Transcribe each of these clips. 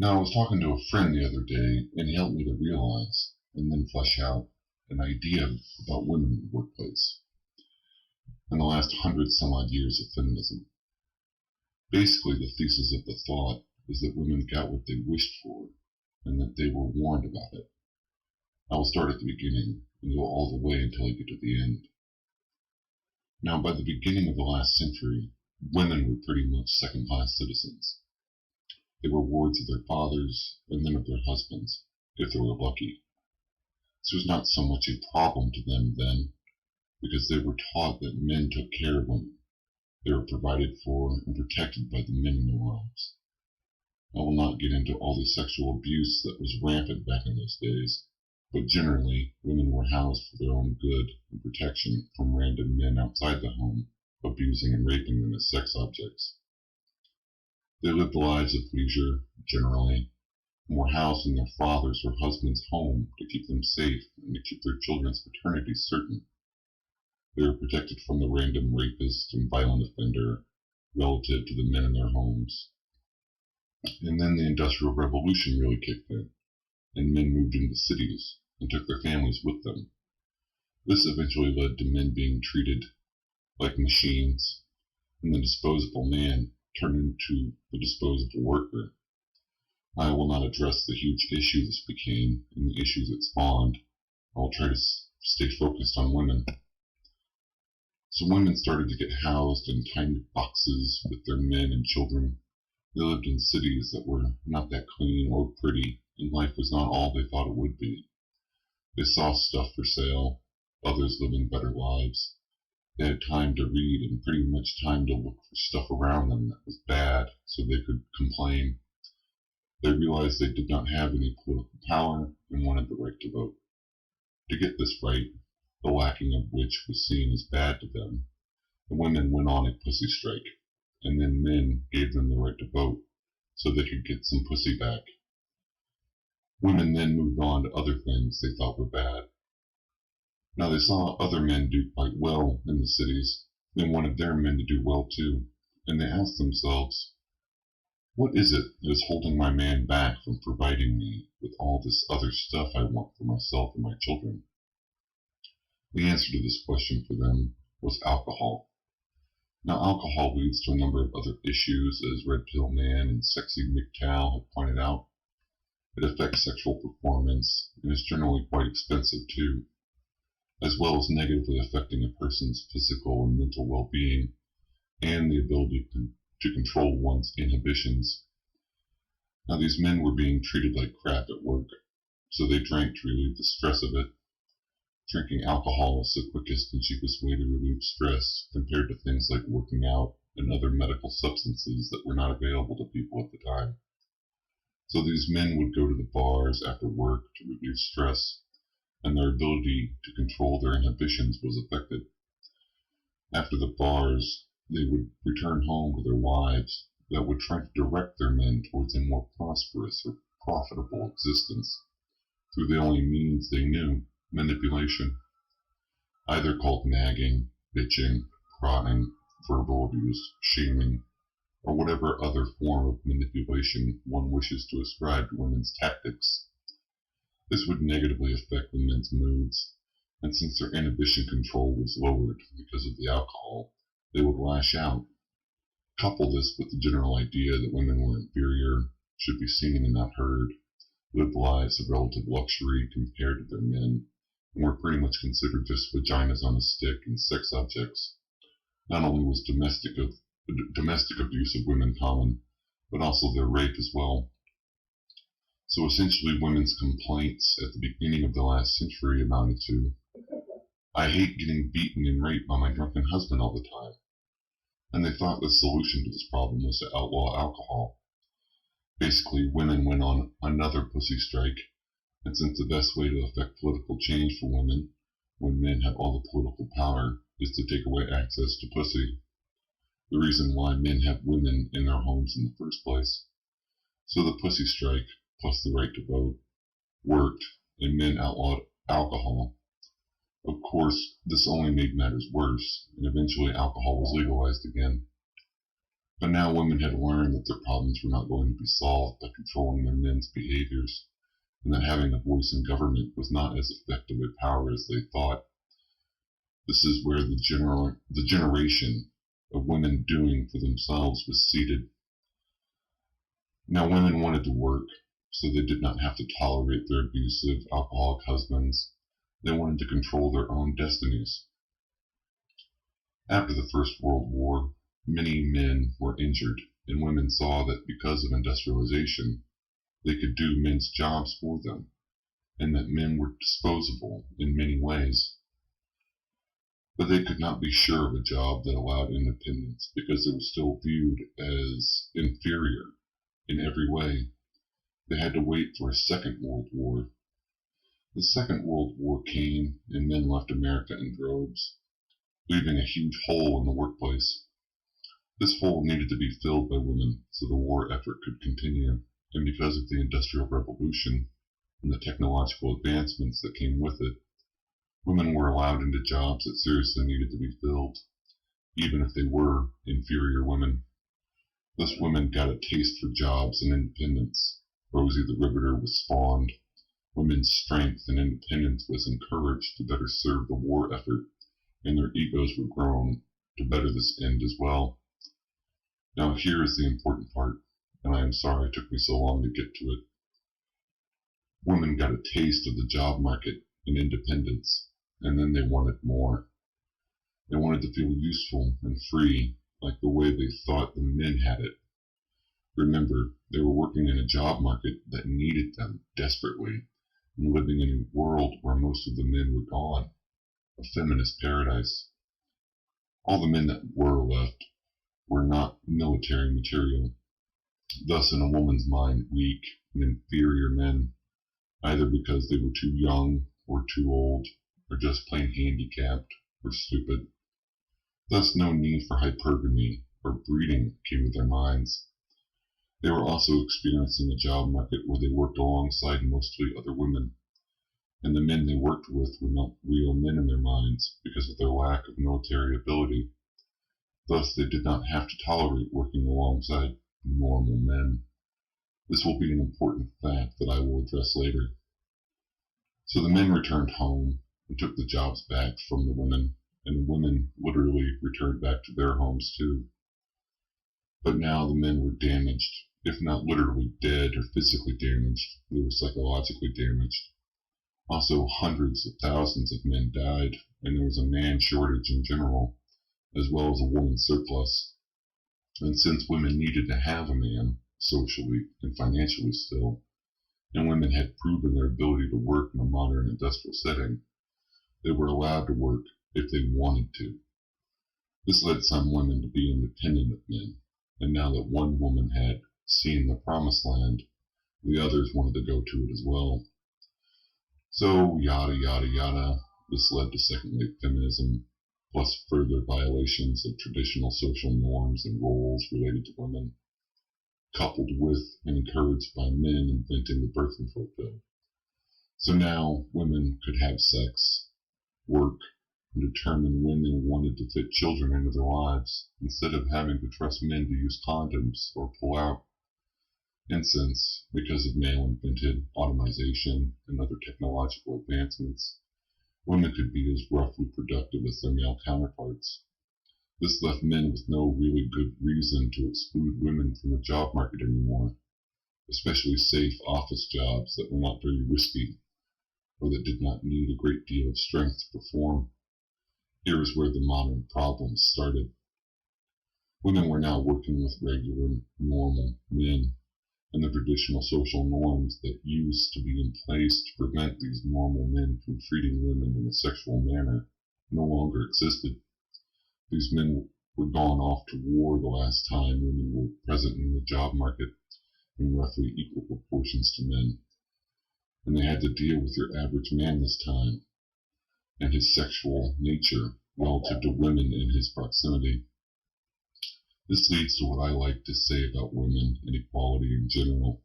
Now, I was talking to a friend the other day, and he helped me to realize and then flesh out an idea about women in the workplace in the last 100-some-odd years of feminism. Basically, the thesis of the thought is that women got what they wished for and that they were warned about it. I will start at the beginning and go all the way until I get to the end. Now, by the beginning of the last century, women were pretty much second-class citizens. They were wards of their fathers and then of their husbands, if they were lucky. This was not so much a problem to them then, because they were taught that men took care of women. They were provided for and protected by the men in their lives. I will not get into all the sexual abuse that was rampant back in those days, but generally, women were housed for their own good and protection from random men outside the home, abusing and raping them as sex objects. They lived lives of leisure, generally, and were housed in their father's or husband's home to keep them safe and to keep their children's paternity certain. They were protected from the random rapist and violent offender relative to the men in their homes. And then the Industrial Revolution really kicked in, and men moved into cities and took their families with them. This eventually led to men being treated like machines, and the disposable man turned into the disposable worker. I will not address the huge issue this became and the issues it spawned. I will try to stay focused on women. So women started to get housed in tiny boxes with their men and children. They lived in cities that were not that clean or pretty, and life was not all they thought it would be. They saw stuff for sale, others living better lives. They had time to read and pretty much time to look for stuff around them that was bad so they could complain. They realized they did not have any political power and wanted the right to vote. To get this right, the lacking of which was seen as bad to them, the women went on a pussy strike, and then men gave them the right to vote so they could get some pussy back. Women then moved on to other things they thought were bad. Now they saw other men do quite well in the cities. They wanted their men to do well too, and they asked themselves, what is it that is holding my man back from providing me with all this other stuff I want for myself and my children? The answer to this question for them was alcohol. Now alcohol leads to a number of other issues, as Red Pill Man and Sexy MGTOW have pointed out. It affects sexual performance and is generally quite expensive too, as well as negatively affecting a person's physical and mental well-being and the ability to control one's inhibitions. Now these men were being treated like crap at work, so they drank to relieve the stress of it. Drinking alcohol is the quickest and cheapest way to relieve stress compared to things like working out and other medical substances that were not available to people at the time. So these men would go to the bars after work to relieve stress, and their ability to control their inhibitions was affected. After the bars, they would return home to their wives that would try to direct their men towards a more prosperous or profitable existence through the only means they knew, manipulation, either called nagging, bitching, prodding, verbal abuse, shaming, or whatever other form of manipulation one wishes to ascribe to women's tactics. This would negatively affect the men's moods, and since their inhibition control was lowered because of the alcohol, they would lash out. Couple this with the general idea that women were inferior, should be seen and not heard, lived lives of relative luxury compared to their men, and were pretty much considered just vaginas on a stick and sex objects. Not only was domestic abuse of women common, but also their rape as well. So essentially women's complaints at the beginning of the last century amounted to, I hate getting beaten and raped by my drunken husband all the time. And they thought the solution to this problem was to outlaw alcohol. Basically, women went on another pussy strike, and since the best way to affect political change for women, when men have all the political power, is to take away access to pussy, the reason why men have women in their homes in the first place. So the pussy strike, plus the right to vote, worked, and men outlawed alcohol. Of course, this only made matters worse, and eventually alcohol was legalized again. But now women had learned that their problems were not going to be solved by controlling their men's behaviors, and that having a voice in government was not as effective a power as they thought. This is where the generation of women doing for themselves was seated. Now women wanted to work, so they did not have to tolerate their abusive, alcoholic husbands. They wanted to control their own destinies. After the First World War, many men were injured, and women saw that because of industrialization, they could do men's jobs for them, and that men were disposable in many ways. But they could not be sure of a job that allowed independence because they were still viewed as inferior in every way. They had to wait for a Second World War. The Second World War came, and men left America in droves, leaving a huge hole in the workplace. This hole needed to be filled by women so the war effort could continue, and because of the Industrial Revolution and the technological advancements that came with it, women were allowed into jobs that seriously needed to be filled, even if they were inferior women. Thus women got a taste for jobs and independence. Rosie the Riveter was spawned. Women's strength and independence was encouraged to better serve the war effort, and their egos were grown to better this end as well. Now here is the important part, and I am sorry it took me so long to get to it. Women got a taste of the job market and independence, and then they wanted more. They wanted to feel useful and free, like the way they thought the men had it. Remember, they were working in a job market that needed them desperately, and living in a world where most of the men were gone, a feminist paradise. All the men that were left were not military material, thus in a woman's mind weak and inferior men, either because they were too young or too old, or just plain handicapped or stupid. Thus no need for hypergamy or breeding came to their minds. They were also experiencing a job market where they worked alongside mostly other women, and the men they worked with were not real men in their minds because of their lack of military ability. Thus they did not have to tolerate working alongside normal men. This will be an important fact that I will address later. So the men returned home and took the jobs back from the women, and the women literally returned back to their homes too. But now the men were damaged, if not literally dead or physically damaged, they were psychologically damaged. Also, hundreds of thousands of men died, and there was a man shortage in general, as well as a woman surplus. And since women needed to have a man, socially and financially still, and women had proven their ability to work in a modern industrial setting, they were allowed to work if they wanted to. This led some women to be independent of men, and now that one woman had seen the promised land, the others wanted to go to it as well. So, yada yada yada, this led to second-wave feminism, plus further violations of traditional social norms and roles related to women, coupled with and encouraged by men inventing the birth control pill. So now women could have sex, work, and determine when they wanted to fit children into their lives, instead of having to trust men to use condoms or pull out. And since, because of male-invented automation and other technological advancements, women could be as roughly productive as their male counterparts, this left men with no really good reason to exclude women from the job market anymore, especially safe office jobs that were not very risky or that did not need a great deal of strength to perform. Here is where the modern problems started. Women were now working with regular, normal men, and the traditional social norms that used to be in place to prevent these normal men from treating women in a sexual manner no longer existed. These men were gone off to war the last time women were present in the job market in roughly equal proportions to men, and they had to deal with your average man this time, and his sexual nature relative to women in his proximity. This leads to what I like to say about women and equality in general.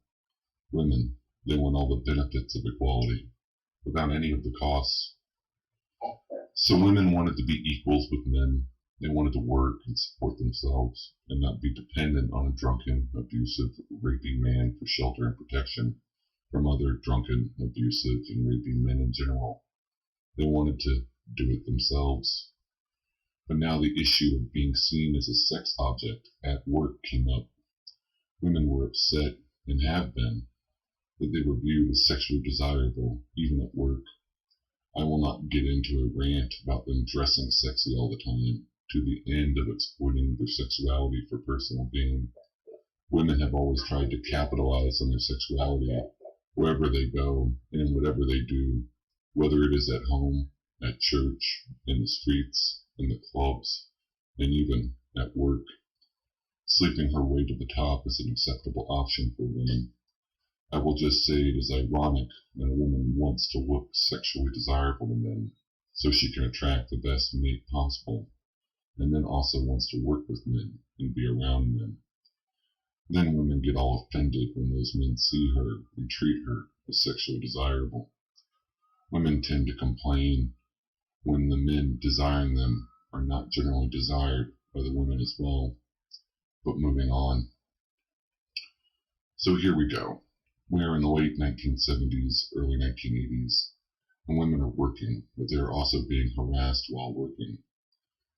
Women, they want all the benefits of equality, without any of the costs. So women wanted to be equals with men, They wanted to work and support themselves and not be dependent on a drunken, abusive, raping man for shelter and protection from other drunken, abusive, and raping men in general. They wanted to do it themselves. But now the issue of being seen as a sex object at work came up. Women were upset, and have been, that they were viewed as sexually desirable, even at work. I will not get into a rant about them dressing sexy all the time, to the end of exploiting their sexuality for personal gain. Women have always tried to capitalize on their sexuality wherever they go and in whatever they do, whether it is at home, at church, in the streets, in the clubs, and even at work. Sleeping her way to the top is an acceptable option for women. I will just say it is ironic that a woman wants to look sexually desirable to men, so she can attract the best mate possible, and then also wants to work with men and be around men. Then women get all offended when those men see her and treat her as sexually desirable. Women tend to complain when the men desiring them are not generally desired by the women as well. But moving on. So here we go. We are in the late 1970s, early 1980s, and women are working, but they are also being harassed while working.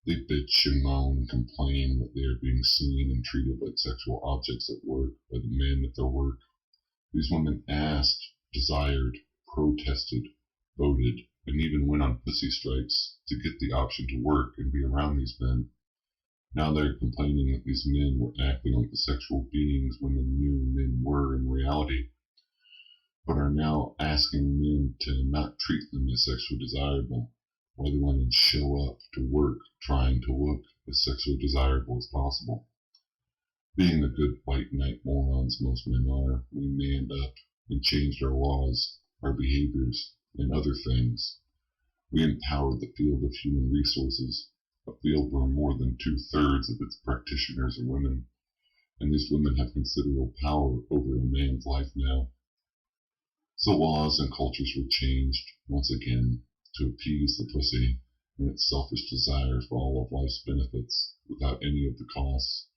They bitch and moan and complain that they are being seen and treated like sexual objects at work by the men at their work. These women asked, desired, protested, voted, and even went on pussy strikes to get the option to work and be around these men. Now they're complaining that these men were acting like the sexual beings women knew men were in reality, but are now asking men to not treat them as sexually desirable, while the women show up to work trying to look as sexually desirable as possible. Being the good white knight morons most men are, we manned up and changed our laws, our behaviors, and other things. We empowered the field of human resources, a field where more than 2/3 of its practitioners are women, and these women have considerable power over a man's life now. So laws and cultures were changed, once again, to appease the pussy and its selfish desire for all of life's benefits without any of the costs.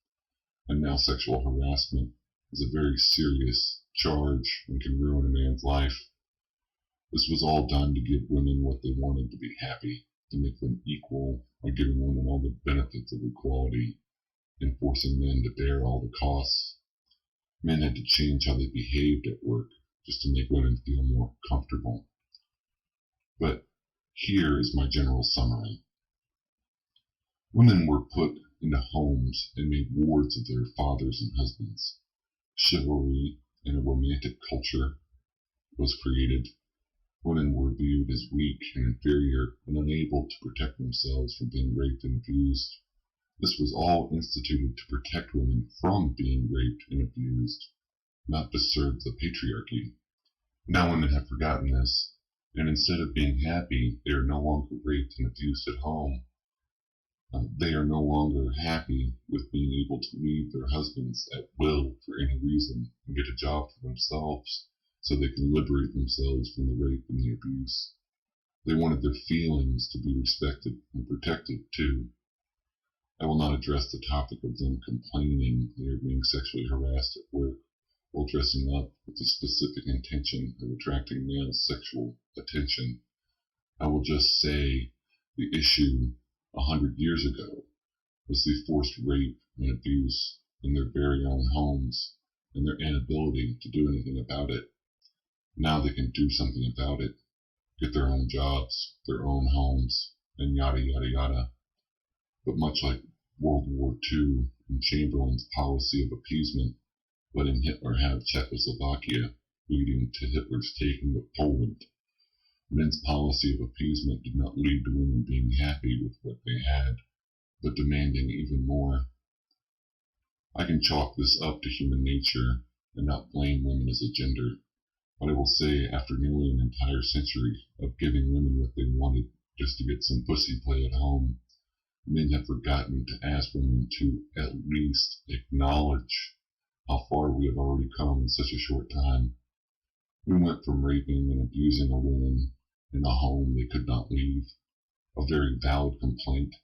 And now sexual harassment is a very serious charge and can ruin a man's life. This was all done to give women what they wanted, to be happy, to make them equal by giving women all the benefits of equality and forcing men to bear all the costs. Men had to change how they behaved at work just to make women feel more comfortable. But here is my general summary. Women were put into homes and made wards of their fathers and husbands. Chivalry and a romantic culture was created. Women were viewed as weak and inferior and unable to protect themselves from being raped and abused. This was all instituted to protect women from being raped and abused, not to serve the patriarchy. Now women have forgotten this, and instead of being happy, they are no longer raped and abused at home. They are no longer happy with being able to leave their husbands at will for any reason and get a job for themselves so they can liberate themselves from the rape and the abuse. They wanted their feelings to be respected and protected too. I will not address the topic of them complaining they are being sexually harassed at work while dressing up with the specific intention of attracting male sexual attention. I will just say the issue 100 years ago was the forced rape and abuse in their very own homes and their inability to do anything about it. Now they can do something about it, get their own jobs, their own homes, and yada yada yada. But much like World War II and Chamberlain's policy of appeasement, letting Hitler have Czechoslovakia, leading to Hitler's taking of Poland, men's policy of appeasement did not lead to women being happy with what they had, but demanding even more. I can chalk this up to human nature and not blame women as a gender, but I will say after nearly an entire century of giving women what they wanted just to get some pussy play at home, men have forgotten to ask women to at least acknowledge how far we have already come in such a short time. We went from raping and abusing a woman in a home they could not leave, a very valid complaint,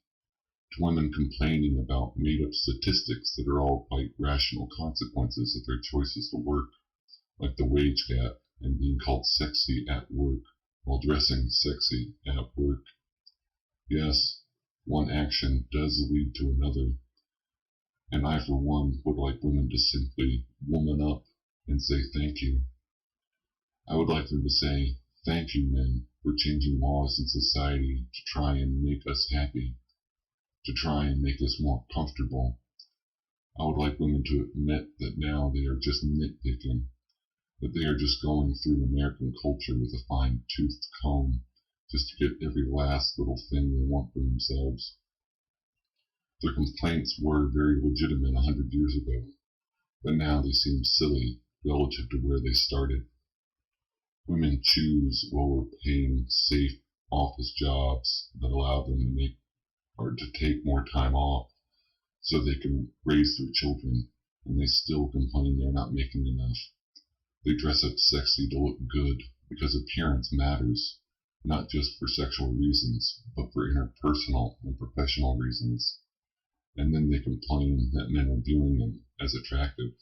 to women complaining about made-up statistics that are all quite rational consequences of their choices to work, like the wage gap and being called sexy at work while dressing sexy at work. Yes, one action does lead to another, and I for one would like women to simply woman up and say thank you. I would like them to say, thank you men for changing laws in society to try and make us happy, to try and make us more comfortable. I would like women to admit that now they are just nitpicking, that they are just going through American culture with a fine-toothed comb just to get every last little thing they want for themselves. Their complaints were very legitimate 100 years ago, but now they seem silly relative to where they started. Women choose lower-paying, safe office jobs that allow them to make or to take more time off so they can raise their children, and they still complain they're not making enough. They dress up sexy to look good because appearance matters, not just for sexual reasons, but for interpersonal and professional reasons. And then they complain that men are viewing them as attractive.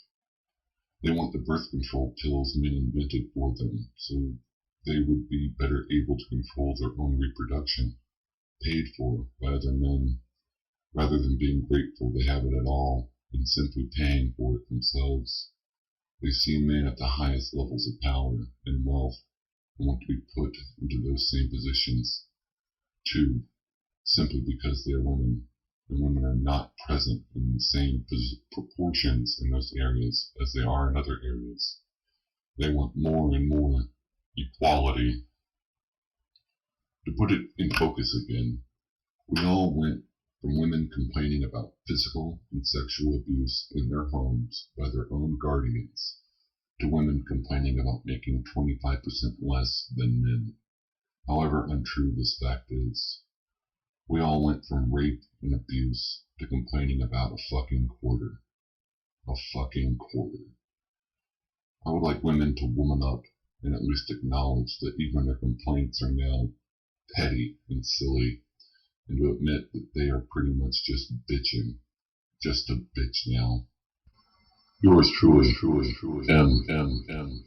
They want the birth control pills men invented for them, so they would be better able to control their own reproduction, paid for by other men, rather than being grateful they have it at all and simply paying for it themselves. They see men at the highest levels of power and wealth and want to be put into those same positions, too, simply because they are women, and women are not present in the same proportions in those areas as they are in other areas. They want more and more equality. To put it in focus again, we all went from women complaining about physical and sexual abuse in their homes by their own guardians to women complaining about making 25% less than men. However untrue this fact is, we all went from rape and abuse to complaining about a fucking quarter. A fucking quarter. I would like women to woman up and at least acknowledge that even their complaints are now petty and silly, and to admit that they are pretty much just bitching. Just a bitch now. Yours truly, M.